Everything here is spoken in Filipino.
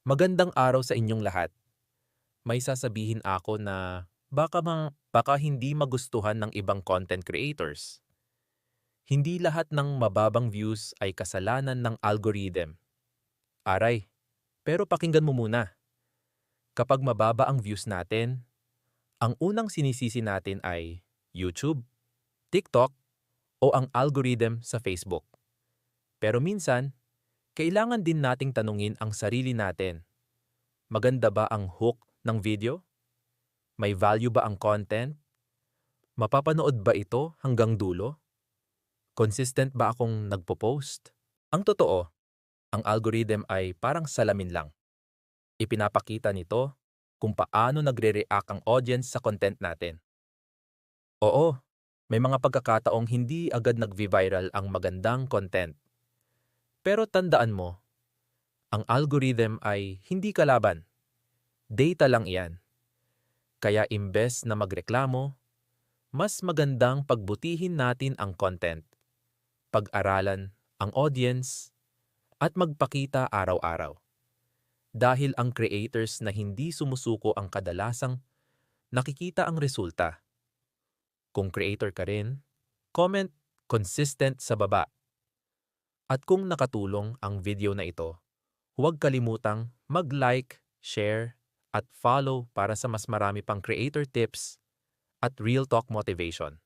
Magandang araw sa inyong lahat. May sasabihin ako na baka hindi magustuhan ng ibang content creators. Hindi lahat ng mababang views ay kasalanan ng algorithm. Aray, pero pakinggan mo muna. Kapag mababa ang views natin, ang unang sinisisi natin ay YouTube, TikTok, o ang algorithm sa Facebook. Pero minsan, kailangan din nating tanungin ang sarili natin. Maganda ba ang hook ng video? May value ba ang content? Mapapanood ba ito hanggang dulo? Consistent ba akong nagpo-post? Ang totoo, ang algorithm ay parang salamin lang. Ipinapakita nito kung paano nagre-react ang audience sa content natin. Oo, may mga pagkakataong hindi agad nag-viral ang magandang content. Pero tandaan mo, ang algorithm ay hindi kalaban. Data lang iyan. Kaya imbes na magreklamo, mas magandang pagbutihin natin ang content, pag-aralan ang audience, at magpakita araw-araw. Dahil ang creators na hindi sumusuko ang kadalasang nakikita ang resulta. Kung creator ka rin, comment consistent sa baba. At kung nakatulong ang video na ito, huwag kalimutang mag-like, share, at follow para sa mas marami pang creator tips at real talk motivation.